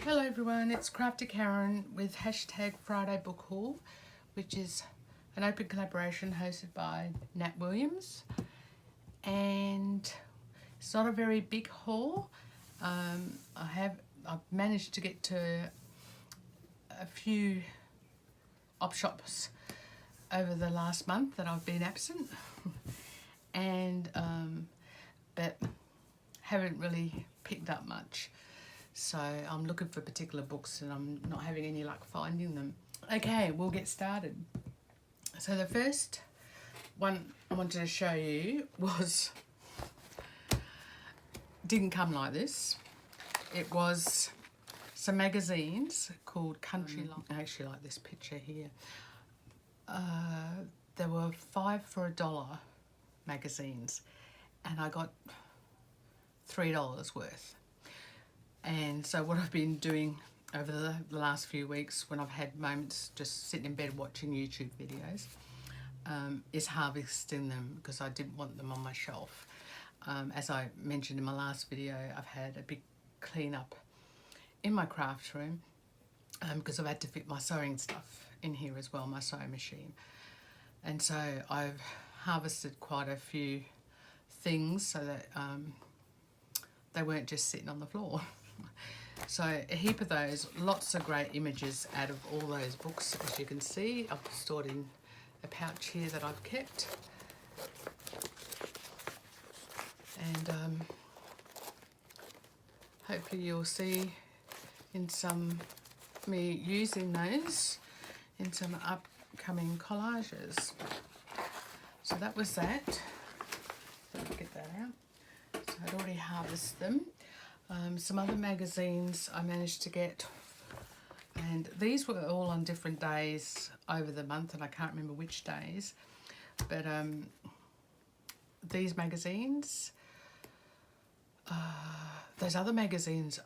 Hello everyone, it's CraftyKaren with hashtag Friday Book Haul, which is an open collaboration hosted by Nat Williams, and it's not a very big haul. I've managed to get to a few op shops over the last month that I've been absent, and but haven't really picked up much. So I'm looking for particular books and I'm not having any luck finding them. Okay, we'll get started. So the first one I wanted to show you didn't come like this. It was some magazines called Country Life. I actually like this picture here. There were 5 for $1 magazines, and I got $3 worth. And so what I've been doing over the last few weeks, when I've had moments just sitting in bed watching YouTube videos, is harvesting them because I didn't want them on my shelf. As I mentioned in my last video, I've had a big clean up in my craft room because I've had to fit my sewing stuff in here as well, my sewing machine. And so I've harvested quite a few things so that they weren't just sitting on the floor. So a heap of those, lots of great images out of all those books. As you can see, I've stored in a pouch here that I've kept. And hopefully you'll see in some me using those in some upcoming collages. So that was that. Let me get that out. So I'd already harvested them. Some other magazines I managed to get, and these were all on different days over the month, and I can't remember which days, but these magazines, those other magazines,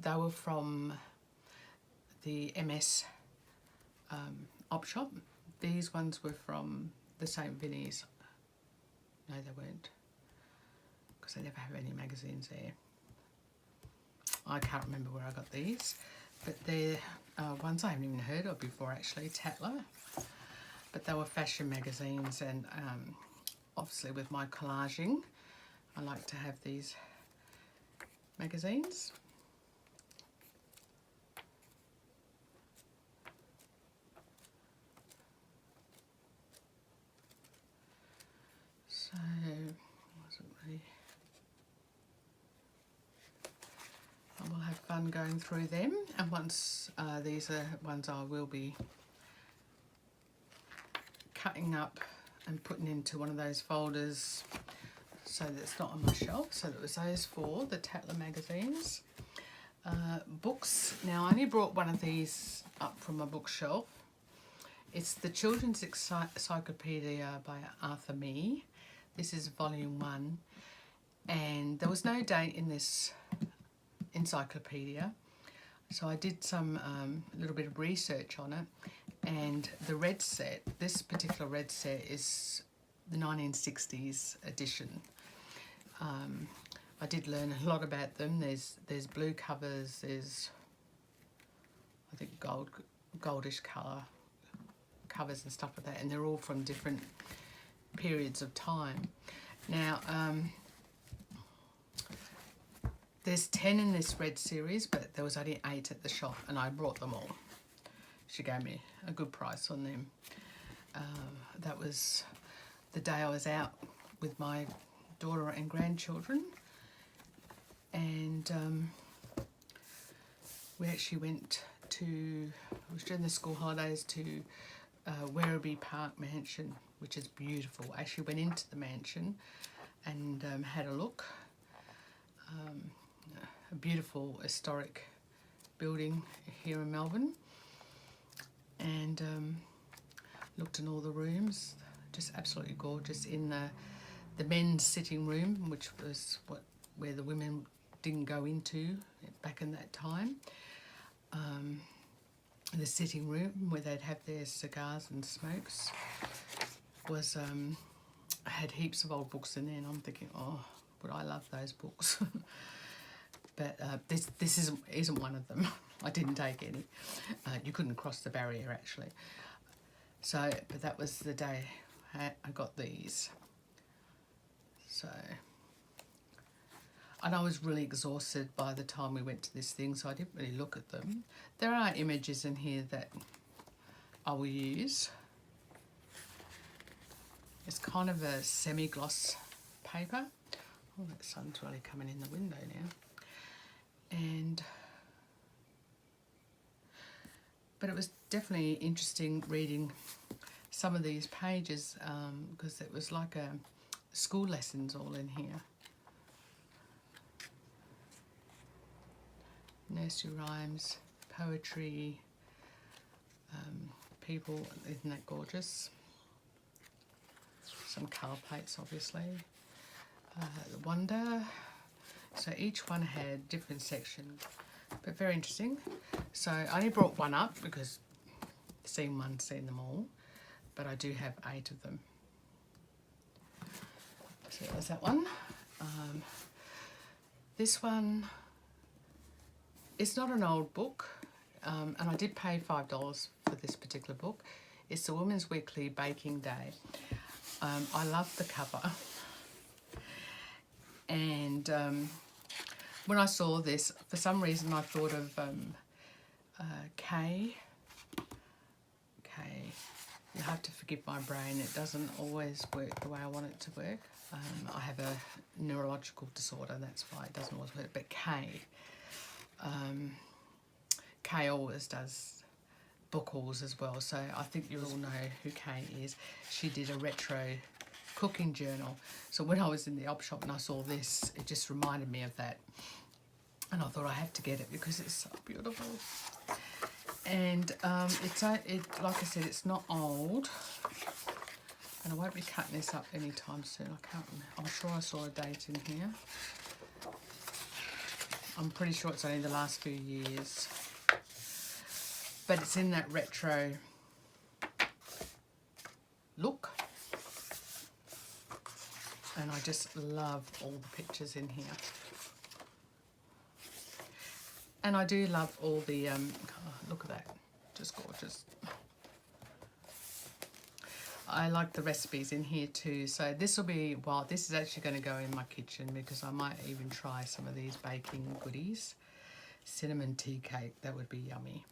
they were from the MS op shop. These ones were from the St. Vinny's. No, they weren't, because they never have any magazines there. I can't remember where I got these, but they're ones I haven't even heard of before actually, Tatler. But they were fashion magazines, and obviously with my collaging, I like to have these magazines. So, wasn't really... I will have fun going through them, and once these are ones I will be cutting up and putting into one of those folders so that it's not on my shelf. So that was those 4, the Tatler magazines. Books. Now I only brought one of these up from my bookshelf. It's the Children's Encyclopedia by Arthur Mee. This is volume 1, and there was no date in this encyclopedia, so I did some little bit of research on it, and the red set, this particular red set is the 1960s edition. I did learn a lot about them. There's blue covers, there's I think goldish colour covers and stuff like that, and they're all from different periods of time. Now there's 10 in this red series, but there was only 8 at the shop, and I brought them all. She gave me a good price on them. That was the day I was out with my daughter and grandchildren, and we actually went to, it was during the school holidays, to Werribee Park Mansion, which is beautiful. I actually went into the mansion and had a look. A beautiful historic building here in Melbourne, and looked in all the rooms, just absolutely gorgeous. In the men's sitting room, which was where the women didn't go into back in that time, the sitting room where they'd have their cigars and smokes was had heaps of old books in there, and I'm thinking, oh, would I love those books. But this isn't one of them. I didn't take any. You couldn't cross the barrier actually. So, but that was the day I got these. So, and I was really exhausted by the time we went to this thing, so I didn't really look at them. There are images in here that I will use. It's kind of a semi-gloss paper. Oh, that sun's really coming in the window now. But it was definitely interesting reading some of these pages because it was like school lessons all in here. Nursery rhymes, poetry, people, isn't that gorgeous? Some colour plates obviously. Wonder. So each one had different sections, but very interesting. So I only brought one up because seen one, seen them all, but I do have 8 of them. So there's that one. This one, it's not an old book, and I did pay $5 for this particular book. It's the Women's Weekly Baking Day. I love the cover. And when I saw this, for some reason I thought of Kay. You have to forgive my brain, it doesn't always work the way I want it to work. I have a neurological disorder, that's why it doesn't always work. But Kay always does book hauls as well, so I think you all know who Kay is. She did a retro cooking journal, so when I was in the op shop and I saw this, it just reminded me of that, and I thought I have to get it because it's so beautiful. And like I said, it's not old, and I won't be cutting this up anytime soon. I'm sure I saw a date in here. I'm pretty sure it's only the last few years, but it's in that retro look, and I just love all the pictures in here. And I do love all the, oh, look at that, just gorgeous. I like the recipes in here too. So this will be, well, this is actually going to go in my kitchen because I might even try some of these baking goodies. Cinnamon tea cake, that would be yummy.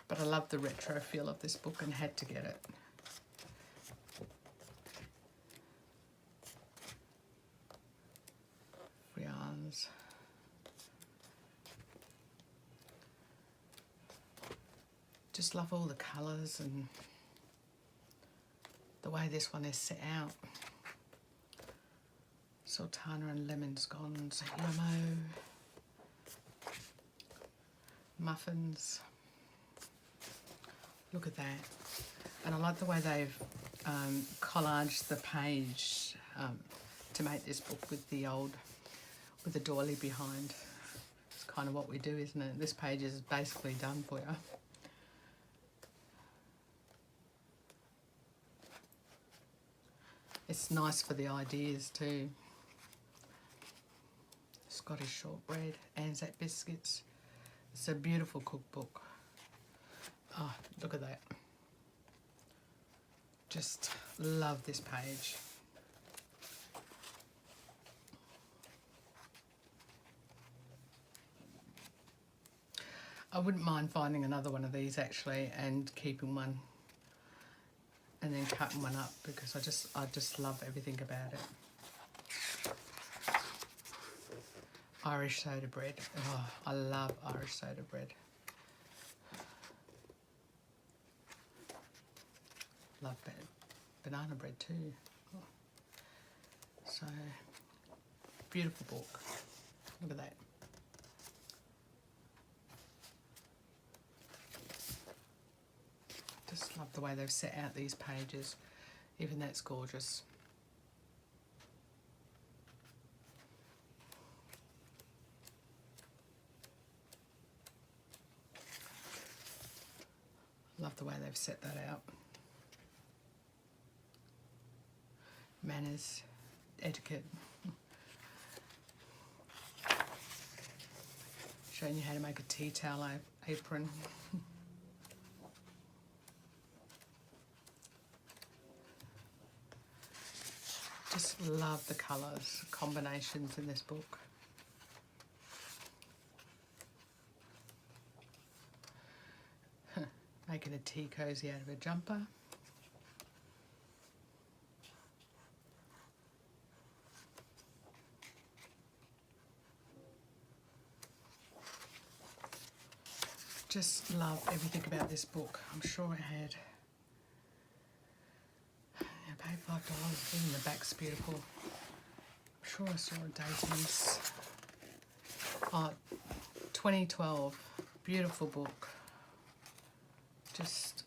But I love the retro feel of this book and had to get it. Friands. Just love all the colours and the way this one is set out. Sultana and lemon scones, yummo, muffins. Look at that. And I like the way they've collaged the page to make this book with the doily behind. It's kind of what we do, isn't it? This page is basically done for you. It's nice for the ideas too. Scottish shortbread, Anzac biscuits. It's a beautiful cookbook. Oh, look at that. Just love this page. I wouldn't mind finding another one of these actually and keeping one and then cutting one up because I just love everything about it. Irish soda bread. Oh, I love Irish soda bread. Love banana bread too. Oh. So, beautiful book. Look at that. Just love the way they've set out these pages. Even that's gorgeous. Love the way they've set that out. Manners, etiquette. Showing you how to make a tea towel apron. Just love the colours, combinations in this book. Making a tea cosy out of a jumper. Just love everything about this book. I'm sure it had, I paid $5, even the back's beautiful. I'm sure I saw a date on this. Oh, 2012, beautiful book. Just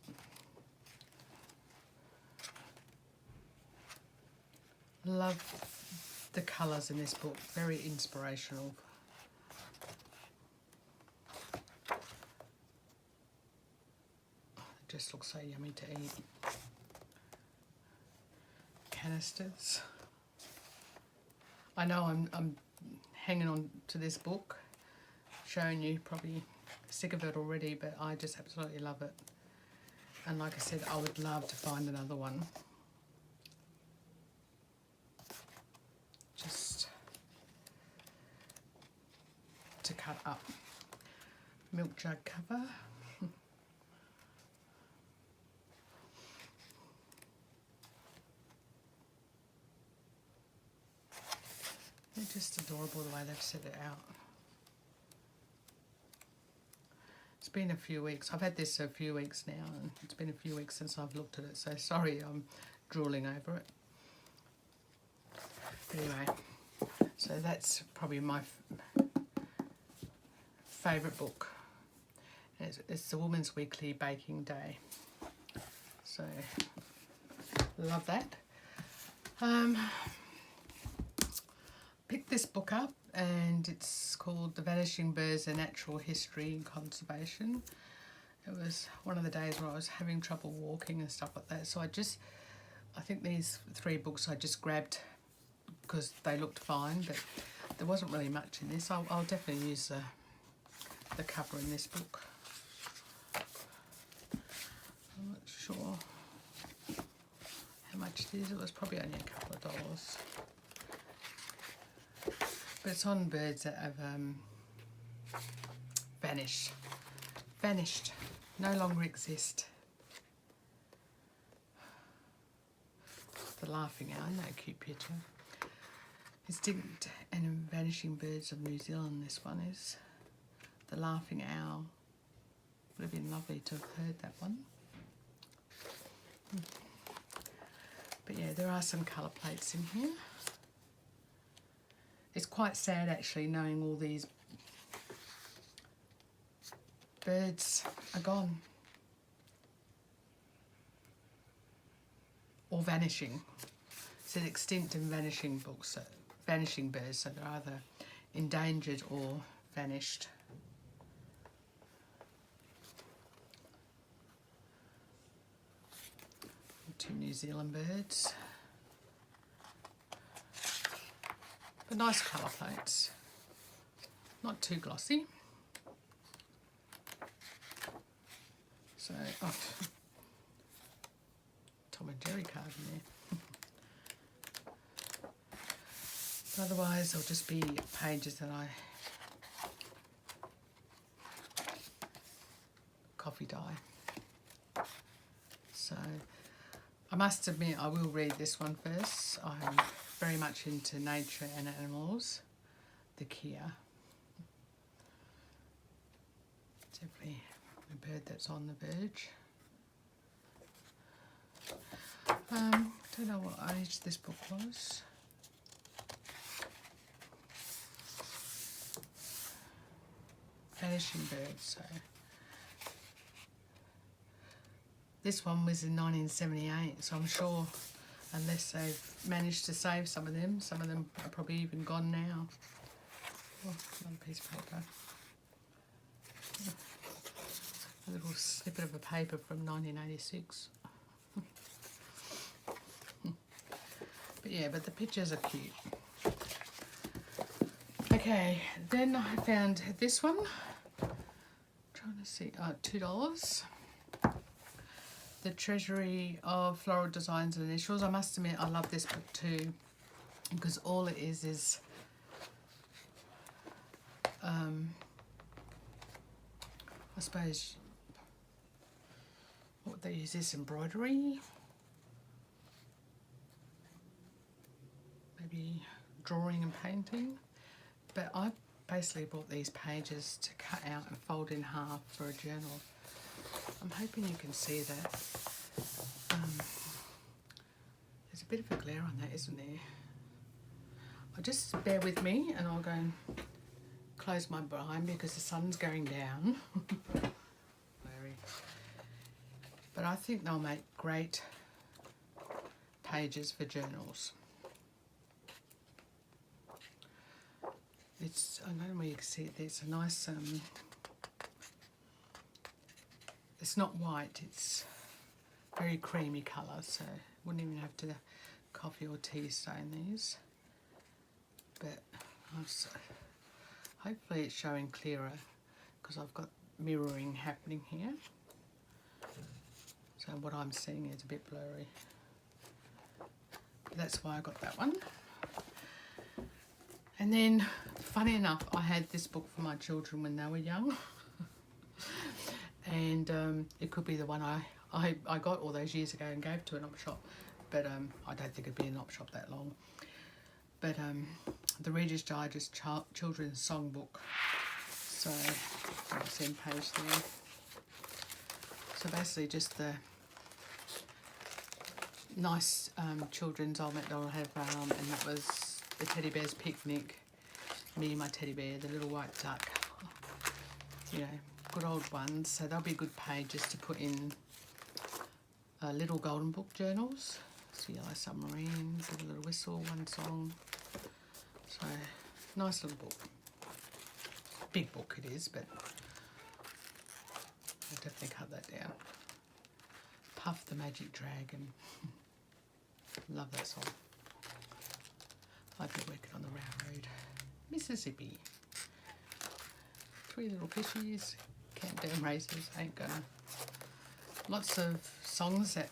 love the colours in this book, very inspirational. Just looks so yummy to eat. Canisters. I know I'm hanging on to this book, showing you, probably sick of it already, but I just absolutely love it. And like I said, I would love to find another one. Just to cut up. Milk jug cover. They're just adorable the way they've set it out. It's been a few weeks. I've had this a few weeks now, and it's been a few weeks since I've looked at it, so sorry I'm drooling over it. Anyway, so that's probably my favourite book. It's the Woman's Weekly Baking Day. So, love that. Picked this book up, and it's called The Vanishing Birds: A Natural History and Conservation. It was one of the days where I was having trouble walking and stuff like that, so I think these 3 books I just grabbed because they looked fine, but there wasn't really much in this. I'll definitely use the cover in this book. I'm not sure how much it is. It was probably only a couple of dollars. But it's on birds that have vanished, no longer exist. The laughing owl, no cute picture. Extinct and vanishing birds of New Zealand, this one is. The laughing owl. Would have been lovely to have heard that one. But yeah, there are some colour plates in here. It's quite sad actually knowing all these birds are gone or vanishing. It says extinct and vanishing books, so vanishing birds, so they're either endangered or vanished. Two New Zealand birds. But nice colour plates, not too glossy. So, oh, Tom and Jerry card in there. But otherwise, there'll just be pages that I coffee dye. So, I must admit, I will read this one first. I'm very much into nature and animals. The Kia. Definitely a bird that's on the verge. Don't know what age this book was. Vanishing birds, so. This one was in 1978, so I'm sure unless they've managed to save some of them are probably even gone now. Oh, another piece of paper. A little snippet of a paper from 1986. But yeah, but the pictures are cute. Okay, then I found this one. Trying to see, $2. The Treasury of Floral Designs and Initials. I must admit, I love this book too, because all it is I suppose, what they use, this embroidery, maybe drawing and painting. But I basically bought these pages to cut out and fold in half for a journal. I'm hoping you can see that. There's a bit of a glare on that, isn't there? Just bear with me and I'll go and close my blind because the sun's going down. But I think they'll make great pages for journals. It's, I don't know where you can see it, it's a nice, it's not white, it's very creamy colour, so wouldn't even have to coffee or tea stain these. But hopefully it's showing clearer because I've got mirroring happening here. So what I'm seeing is a bit blurry. But that's why I got that one. And then, funny enough, I had this book for my children when they were young. And it could be the one I got all those years ago and gave to an op shop. But I don't think it'd be an op shop that long. But the Reader's Digest Children's Songbook. So, I've seen page there. So basically just the nice children's Old MacDonald had a farm, and that was the Teddy Bear's Picnic, Me and My Teddy Bear, the Little White Duck, you know, good old ones. So they'll be good pages to put in little golden book journals. So Yellow Submarine, Give a Little Whistle, One Song. So nice little book. Big book it is, but I'll definitely cut that down. Puff the Magic Dragon. Love that song. I've been working on the railroad. Mississippi. Three Little Fishies. Countdown Races. Ain't gonna. Lots of songs that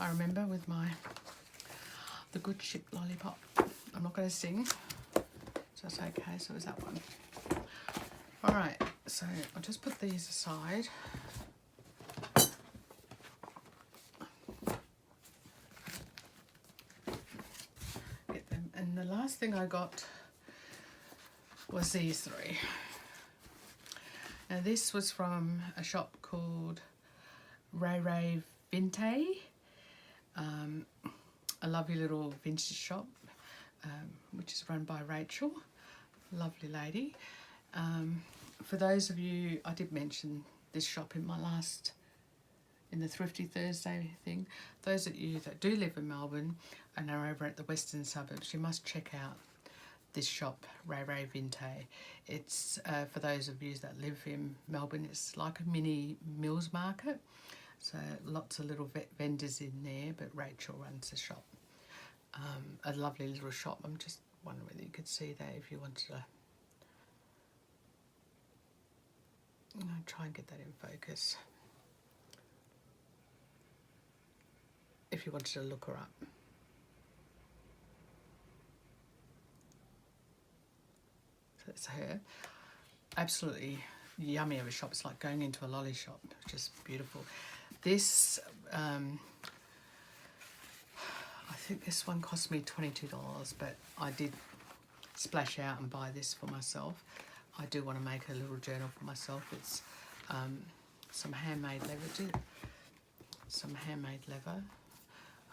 I remember with The Good Ship Lollipop. I'm not going to sing, so that's okay. So is that one. Alright, so I'll just put these aside. Get them. And the last thing I got was these three. Now this was from a shop called Ray Ray Vinte. A lovely little vintage shop, which is run by Rachel, lovely lady. For those of you, I did mention this shop in in the Thrifty Thursday thing. Those of you that do live in Melbourne and are over at the western suburbs, you must check out this shop, Ray Ray Vinte. It's, for those of you that live in Melbourne, it's like a mini Mills market. So lots of little vendors in there, but Rachel runs the shop. A lovely little shop. I'm just wondering whether you could see that if you wanted to. Try and get that in focus. If you wanted to look her up. So that's her. Absolutely yummy of a shop. It's like going into a lolly shop. It's just beautiful. This, I think this one cost me $22, but I did splash out and buy this for myself. I do want to make a little journal for myself. It's some handmade leather. Some handmade leather.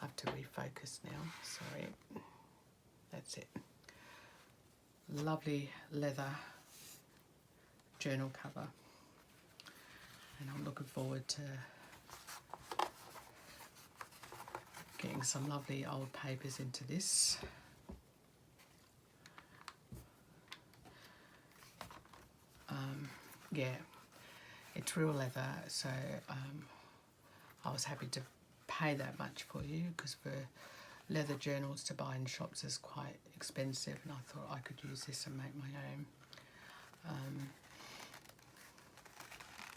I have to refocus now. Sorry. That's it. Lovely leather journal cover. And I'm looking forward to getting some lovely old papers into this. Yeah, it's real leather, so I was happy to pay that much for you, because for leather journals to buy in shops is quite expensive, and I thought I could use this and make my own.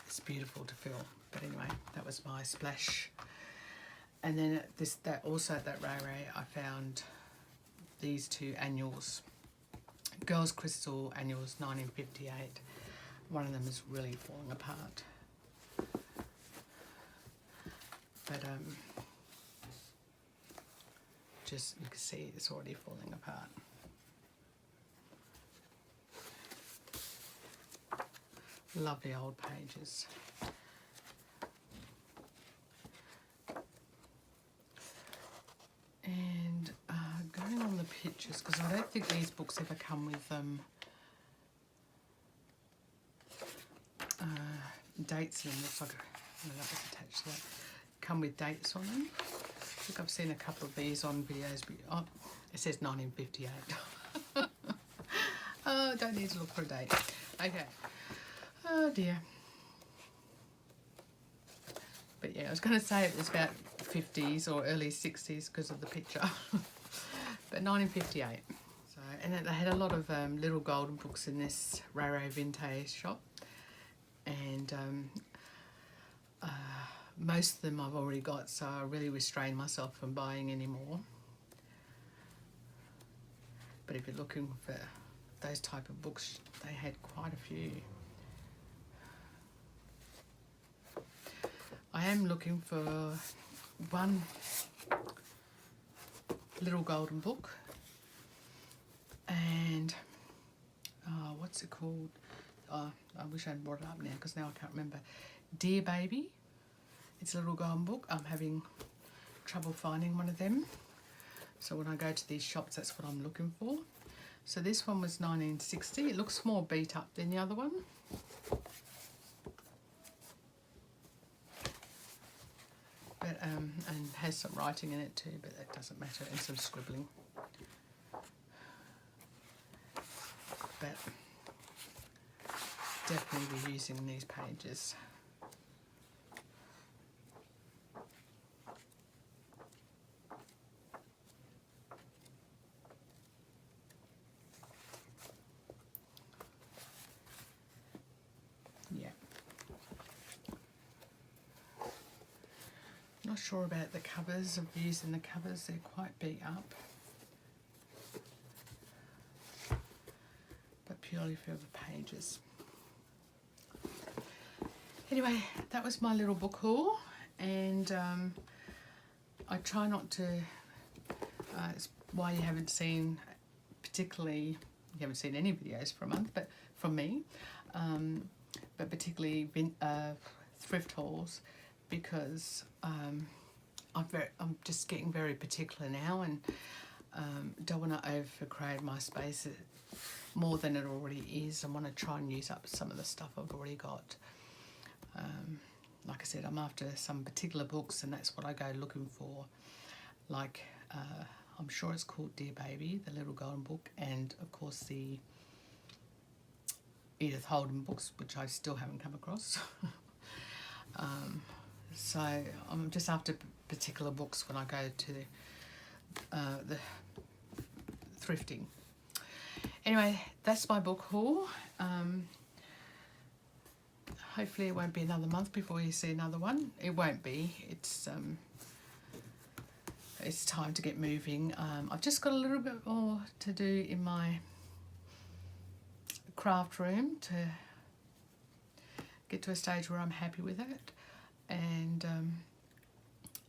It's beautiful to feel. But anyway, that was my splash. And then also at that Ray I found these two annuals. Girls Crystal Annuals 1958. One of them is really falling apart. But just you can see it's already falling apart. Lovely old pages. And going on the pictures, because I don't think these books ever come with dates in them. Looks like that was attached to that. Come with dates on them. I think I've seen a couple of these on videos, but oh, it says 1958. Oh, don't need to look for a date. Okay. Oh dear. But yeah, I was going to say it was about 50s or early 60s because of the picture. But 1958. So, and they had a lot of little golden books in this Ray Vintage shop. And most of them I've already got, so I really restrain myself from buying any more. But if you're looking for those type of books, they had quite a few. I am looking for one little golden book, and what's it called? I wish I'd brought it up now because now I can't remember. Dear Baby. It's a little golden book. I'm having trouble finding one of them. So when I go to these shops, that's what I'm looking for. So this one was 1960. It looks more beat up than the other one. But, and has some writing in it too, but that doesn't matter, and some scribbling. But definitely be using these pages. Yeah. Not sure about the covers, of using the covers, they're quite beat up. But purely for the pages. Anyway, that was my little book haul, and I try not to, it's why you haven't seen particularly, you haven't seen any videos for a month, but from me, but particularly thrift hauls, because I'm just getting very particular now, and don't want to overcrowd my space more than it already is. I want to try and use up some of the stuff I've already got. Like I said, I'm after some particular books, and that's what I go looking for. Like, I'm sure it's called Dear Baby, the little golden book, and of course the Edith Holden books, which I still haven't come across. So I'm just after particular books when I go to the thrifting. Anyway, that's my book haul. Hopefully it won't be another month before you see another one. It won't be. It's time to get moving. I've just got a little bit more to do in my craft room to get to a stage where I'm happy with it, and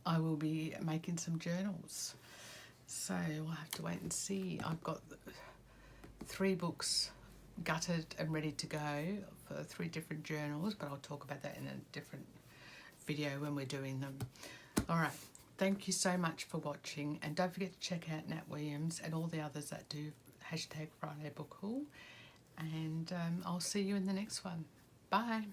I will be making some journals. So we'll have to wait and see. I've got 3 books gutted and ready to go for 3 different journals, but I'll talk about that in a different video when we're doing them. Alright, thank you so much for watching, and don't forget to check out Nat Williams and all the others that do #Friday Book Haul, and I'll see you in the next one. Bye.